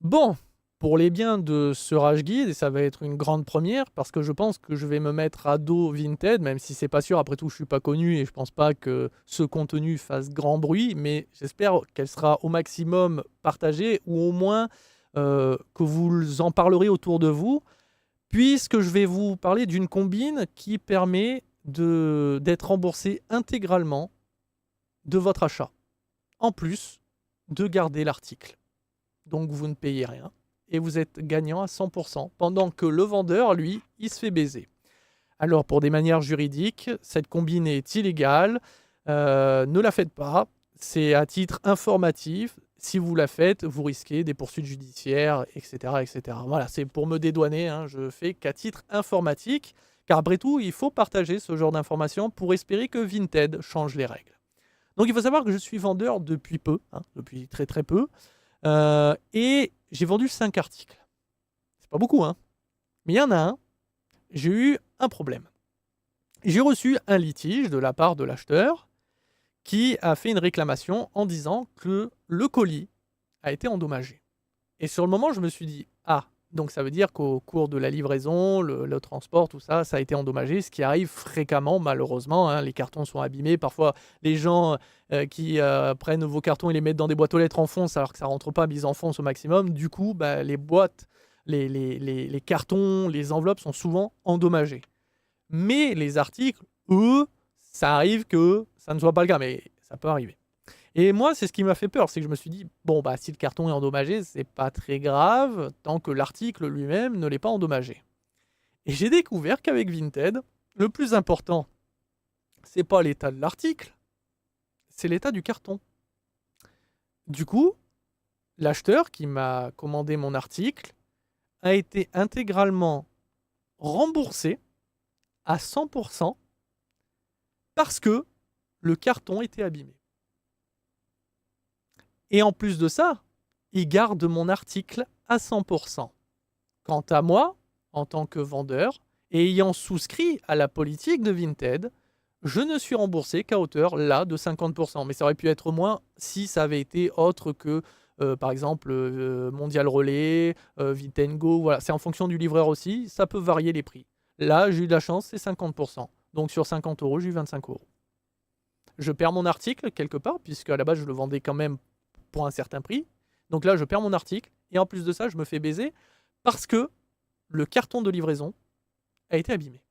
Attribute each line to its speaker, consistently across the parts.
Speaker 1: Bon, pour les biens de ce Rage Guide, et ça va être une grande première, parce que je pense que je vais me mettre à dos Vinted, même si c'est pas sûr, après tout je suis pas connu et je pense pas que ce contenu fasse grand bruit, mais j'espère qu'elle sera au maximum partagée ou au moins, que vous en parlerez autour de vous, puisque je vais vous parler d'une combine qui permet d'être remboursé intégralement de votre achat, en plus de garder l'article. Donc vous ne payez rien et vous êtes gagnant à 100%, pendant que le vendeur, lui, il se fait baiser. Alors pour des manières juridiques, cette combine est illégale, ne la faites pas, c'est à titre informatif. Si vous la faites, vous risquez des poursuites judiciaires, etc. etc. Voilà, c'est pour me dédouaner, hein, je fais qu'à titre informatique, car après tout, il faut partager ce genre d'informations pour espérer que Vinted change les règles. Donc il faut savoir que je suis vendeur depuis peu, hein, depuis très très peu, et j'ai vendu 5 articles. C'est pas beaucoup, hein. Mais il y en a un, j'ai eu un problème. J'ai reçu un litige de la part de l'acheteur qui a fait une réclamation en disant que le colis a été endommagé. Et sur le moment, je me suis dit: «Ah, donc ça veut dire qu'au cours de la livraison, le transport, tout ça, ça a été endommagé», ce qui arrive fréquemment malheureusement, hein. Les cartons sont abîmés. Parfois, les gens, qui, prennent vos cartons et les mettent dans des boîtes aux lettres enfoncent alors que ça rentre pas, mais ils enfoncent au maximum. Du coup, bah, les boîtes, les cartons, les enveloppes sont souvent endommagés. Mais les articles, eux, ça arrive que ça ne soit pas le cas, mais ça peut arriver. Et moi, c'est ce qui m'a fait peur, c'est que je me suis dit: «Bon, bah, si le carton est endommagé, c'est pas très grave, tant que l'article lui-même ne l'est pas endommagé». Et j'ai découvert qu'avec Vinted, le plus important, c'est pas l'état de l'article, c'est l'état du carton. Du coup, l'acheteur qui m'a commandé mon article a été intégralement remboursé à 100 parce que le carton était abîmé. Et en plus de ça, il garde mon article à 100 Quant à moi, en tant que vendeur, et ayant souscrit à la politique de Vinted, je ne suis remboursé qu'à hauteur, là, de 50 mais ça aurait pu être moins si ça avait été autre que, par exemple, Mondial Relais, Vintengo, voilà. C'est en fonction du livreur aussi, ça peut varier les prix. Là, j'ai eu de la chance, c'est 50 donc sur 50 €, j'ai eu 25 €. Je perds mon article quelque part, puisque à la base, je le vendais quand même pour un certain prix. Donc là, je perds mon article et en plus de ça, je me fais baiser parce que le carton de livraison a été abîmé.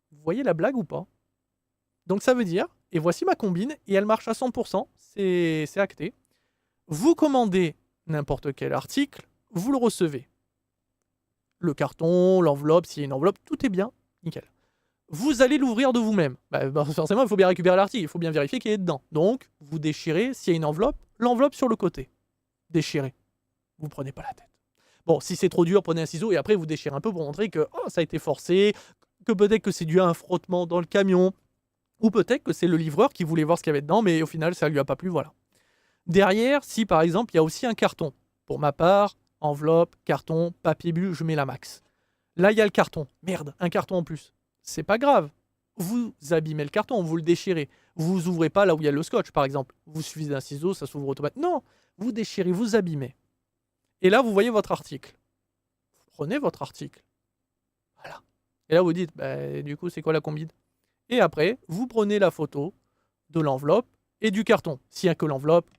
Speaker 1: Vous voyez la blague ou pas? Donc ça veut dire, et voici ma combine, et elle marche à 100 c'est acté. Vous commandez n'importe quel article, vous le recevez. Le carton, l'enveloppe, s'il y a une enveloppe, tout est bien, nickel. Vous allez l'ouvrir de vous-même. Bah, forcément, il faut bien récupérer l'article, il faut bien vérifier qu'il est dedans. Donc, vous déchirez, s'il y a une enveloppe, l'enveloppe sur le côté. Déchirez. Vous prenez pas la tête. Bon, si c'est trop dur, prenez un ciseau et après vous déchirez un peu pour montrer que oh, ça a été forcé, que peut-être que c'est dû à un frottement dans le camion, ou peut-être que c'est le livreur qui voulait voir ce qu'il y avait dedans, mais au final ça lui a pas plu, voilà. Derrière, si par exemple il y a aussi un carton, pour ma part, enveloppe, carton, papier bulle, je mets la max. Là il y a le carton, merde, un carton en plus. C'est pas grave. Vous abîmez le carton, vous le déchirez. Vous ouvrez pas là où il y a le scotch, par exemple. Vous suffisez d'un ciseau, ça s'ouvre automatiquement. Non, vous déchirez, vous abîmez. Et là, vous voyez votre article. Prenez votre article. Voilà. Et là, vous dites, bah, du coup, c'est quoi la combine? Et après, vous prenez la photo de l'enveloppe et du carton. S'il n'y a que l'enveloppe,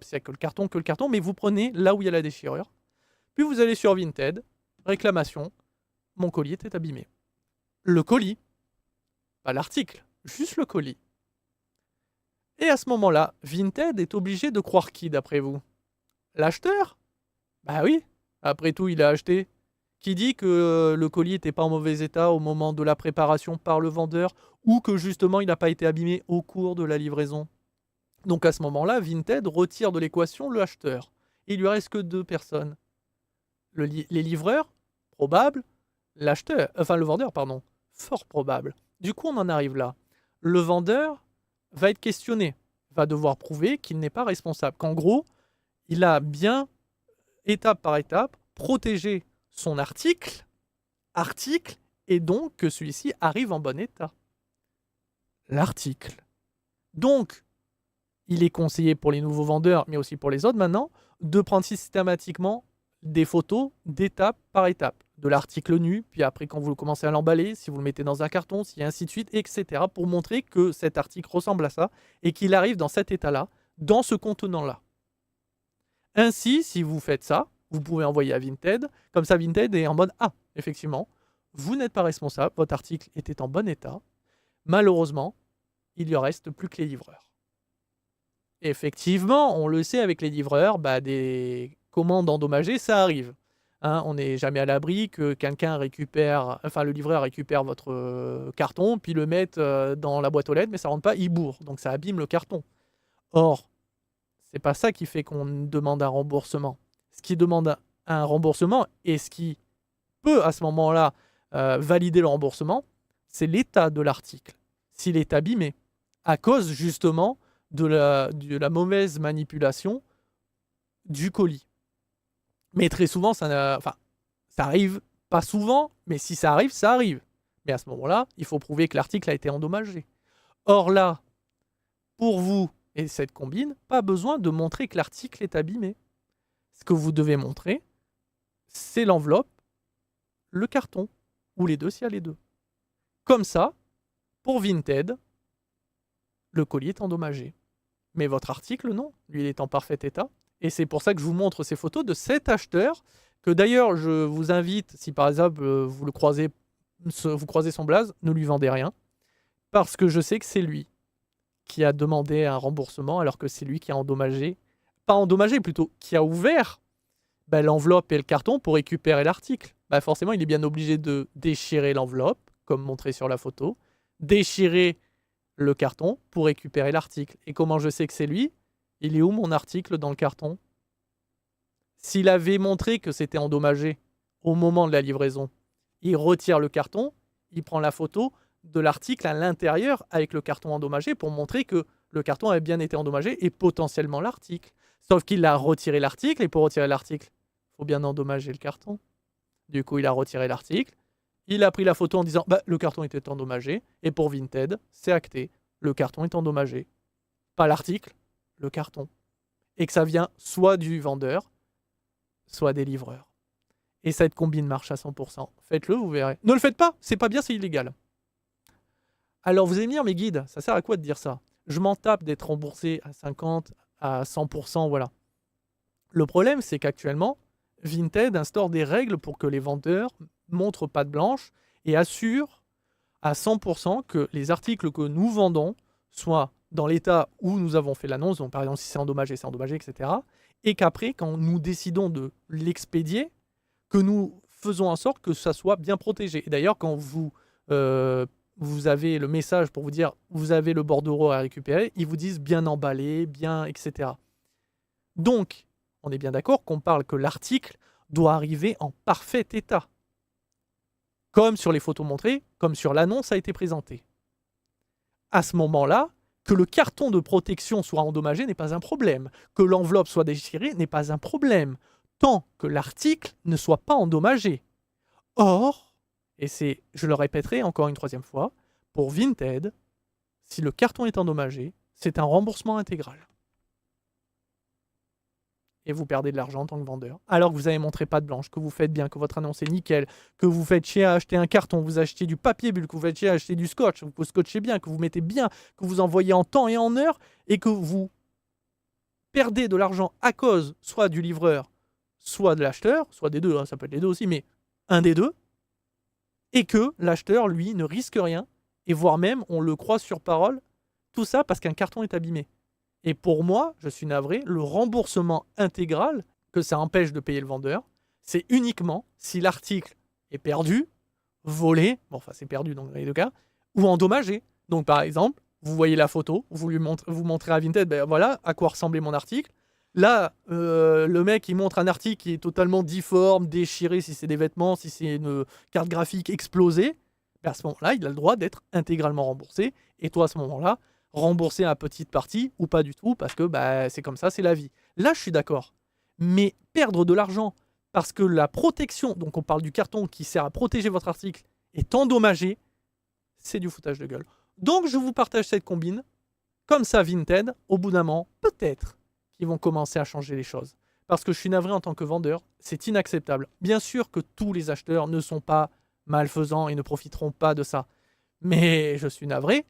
Speaker 1: s'il n'y a que le carton, mais vous prenez là où il y a la déchirure. Puis vous allez sur Vinted, réclamation, mon colis était abîmé. Le colis, pas l'article, juste le colis. Et à ce moment-là, Vinted est obligé de croire qui d'après vous? L'acheteur? Bah oui, après tout, il a acheté. Qui dit que le colis n'était pas en mauvais état au moment de la préparation par le vendeur, ou que justement il n'a pas été abîmé au cours de la livraison? Donc à ce moment-là, Vinted retire de l'équation le acheteur. Et il lui reste que deux personnes. Les livreurs, probable, le vendeur, pardon, fort probable. Du coup, on en arrive là. Le vendeur va être questionné, va devoir prouver qu'il n'est pas responsable, qu'en gros, il a bien, étape par étape, protégé son article, et donc que celui-ci arrive en bon état. L'article. Donc, il est conseillé pour les nouveaux vendeurs, mais aussi pour les autres maintenant, de prendre systématiquement des photos d'étape par étape. De l'article nu, puis après quand vous commencez à l'emballer, si vous le mettez dans un carton, si ainsi de suite, etc. pour montrer que cet article ressemble à ça et qu'il arrive dans cet état-là, dans ce contenant-là. Ainsi, si vous faites ça, vous pouvez envoyer à Vinted. Comme ça, Vinted est en mode « Ah, effectivement, vous n'êtes pas responsable, votre article était en bon état. Malheureusement, il ne reste plus que les livreurs. » Effectivement, on le sait avec les livreurs, des commandes endommagées, ça arrive. Hein, on n'est jamais à l'abri que quelqu'un récupère, enfin le livreur récupère votre carton, puis le mette dans la boîte aux lettres, mais ça ne rentre pas, il bourre. Donc ça abîme le carton. Or, c'est pas ça qui fait qu'on demande un remboursement. Ce qui demande un remboursement et ce qui peut à ce moment-là valider le remboursement, c'est l'état de l'article. S'il est abîmé, à cause justement de la mauvaise manipulation du colis. Mais très souvent, ça arrive pas souvent, mais si ça arrive, ça arrive. Mais à ce moment-là, il faut prouver que l'article a été endommagé. Or là, pour vous et cette combine, pas besoin de montrer que l'article est abîmé. Ce que vous devez montrer, c'est l'enveloppe, le carton, ou les deux s'il y a les deux. Comme ça, pour Vinted, le colis est endommagé. Mais votre article, non. Lui, il est en parfait état. Et c'est pour ça que je vous montre ces photos de cet acheteur, que d'ailleurs, je vous invite, si par exemple vous croisez son blaze, ne lui vendez rien. Parce que je sais que c'est lui qui a demandé un remboursement, alors que c'est lui qui a endommagé, pas endommagé plutôt, qui a ouvert l'enveloppe et le carton pour récupérer l'article. Forcément, il est bien obligé de déchirer l'enveloppe, comme montré sur la photo, déchirer le carton pour récupérer l'article. Et comment je sais que c'est lui ? Il est où mon article dans le carton ? S'il avait montré que c'était endommagé au moment de la livraison, il retire le carton, il prend la photo de l'article à l'intérieur avec le carton endommagé pour montrer que le carton avait bien été endommagé et potentiellement l'article. Sauf qu'il a retiré l'article et pour retirer l'article, il faut bien endommager le carton. Du coup, il a retiré l'article. Il a pris la photo en disant le carton était endommagé. Et pour Vinted, c'est acté. Le carton est endommagé. Pas l'article, le carton. Et que ça vient soit du vendeur, soit des livreurs. Et cette combine marche à 100%. Faites-le, vous verrez. Ne le faites pas, c'est pas bien, c'est illégal. Alors vous allez me dire, mais guide, ça sert à quoi de dire ça ? Je m'en tape d'être remboursé à 50, à 100%, voilà. Le problème, c'est qu'actuellement, Vinted instaure des règles pour que les vendeurs montrent patte blanche et assurent à 100% que les articles que nous vendons soient dans l'état où nous avons fait l'annonce, donc par exemple si c'est endommagé, etc. Et qu'après, quand nous décidons de l'expédier, que nous faisons en sorte que ça soit bien protégé. Et d'ailleurs, quand vous avez le message pour vous dire vous avez le bordereau à récupérer, ils vous disent bien emballé, bien, etc. Donc, on est bien d'accord qu'on parle que l'article doit arriver en parfait état. Comme sur les photos montrées, comme sur l'annonce a été présentée. À ce moment-là, que le carton de protection soit endommagé n'est pas un problème. Que l'enveloppe soit déchirée n'est pas un problème. Tant que l'article ne soit pas endommagé. Or, et je le répéterai encore une troisième fois, pour Vinted, si le carton est endommagé, c'est un remboursement intégral. Et vous perdez de l'argent en tant que vendeur. Alors que vous avez montré patte blanche, que vous faites bien, que votre annonce est nickel, que vous faites chier à acheter un carton, vous achetez du papier bulle, que vous faites chier à acheter du scotch, que vous scotchez bien, que vous mettez bien, que vous envoyez en temps et en heure, et que vous perdez de l'argent à cause soit du livreur, soit de l'acheteur, soit des deux, hein, ça peut être les deux aussi, mais un des deux, et que l'acheteur, lui, ne risque rien, et voire même, on le croit sur parole, tout ça parce qu'un carton est abîmé. Et pour moi, je suis navré, le remboursement intégral que ça empêche de payer le vendeur, c'est uniquement si l'article est perdu, volé, c'est perdu dans les deux cas, ou endommagé. Donc par exemple, vous voyez la photo, vous montrez à Vinted, voilà à quoi ressemblait mon article. Là, le mec, il montre un article qui est totalement difforme, déchiré, si c'est des vêtements, si c'est une carte graphique explosée. À ce moment-là, il a le droit d'être intégralement remboursé. Et toi, à ce moment-là, rembourser à petite partie ou pas du tout, parce que c'est comme ça, c'est la vie. Là, je suis d'accord. Mais perdre de l'argent parce que la protection, donc on parle du carton qui sert à protéger votre article, est endommagé, c'est du foutage de gueule. Donc, je vous partage cette combine. Comme ça, Vinted, au bout d'un moment, peut-être qu'ils vont commencer à changer les choses. Parce que je suis navré en tant que vendeur, c'est inacceptable. Bien sûr que tous les acheteurs ne sont pas malfaisants et ne profiteront pas de ça. Mais je suis navré.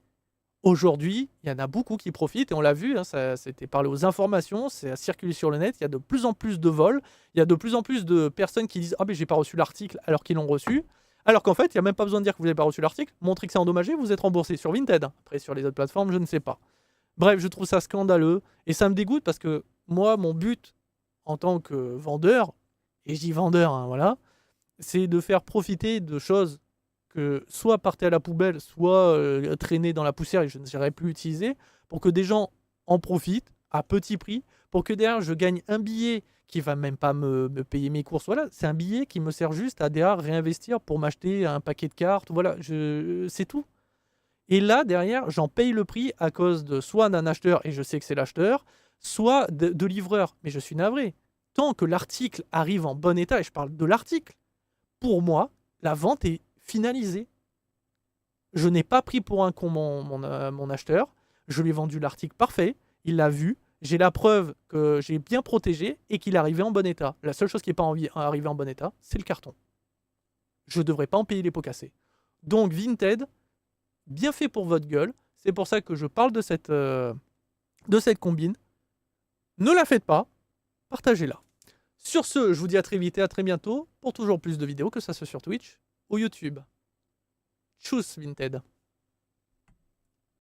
Speaker 1: Aujourd'hui, il y en a beaucoup qui profitent et on l'a vu, hein, ça c'était parlé aux informations, c'est à circuler sur le net, il y a de plus en plus de vols, il y a de plus en plus de personnes qui disent « Ah mais j'ai pas reçu l'article » alors qu'ils l'ont reçu. Alors qu'en fait, il n'y a même pas besoin de dire que vous n'avez pas reçu l'article, montrez que c'est endommagé, vous êtes remboursé sur Vinted. Après sur les autres plateformes, je ne sais pas. Bref, je trouve ça scandaleux et ça me dégoûte parce que moi, mon but en tant que vendeur, et je dis vendeur, hein, voilà, c'est de faire profiter de choses que soit partaient à la poubelle, soit traînaient dans la poussière et je ne serais plus utilisé, pour que des gens en profitent à petit prix, pour que derrière je gagne un billet qui va même pas me payer mes courses. Voilà, c'est un billet qui me sert juste à derrière réinvestir pour m'acheter un paquet de cartes. Voilà, c'est tout. Et là, derrière, j'en paye le prix à cause de soit d'un acheteur, et je sais que c'est l'acheteur, soit de livreur. Mais je suis navré. Tant que l'article arrive en bon état, et je parle de l'article, pour moi, la vente est finalisée. Je n'ai pas pris pour un con mon acheteur. Je lui ai vendu l'article parfait. Il l'a vu. J'ai la preuve que j'ai bien protégé et qu'il est arrivé en bon état. La seule chose qui n'est pas arrivée en bon état, c'est le carton. Je ne devrais pas en payer les pots cassés. Donc Vinted, bien fait pour votre gueule. C'est pour ça que je parle de cette combine. Ne la faites pas. Partagez-la. Sur ce, je vous dis à très vite et à très bientôt pour toujours plus de vidéos, que ça soit sur Twitch ou YouTube. Tchuss Vinted.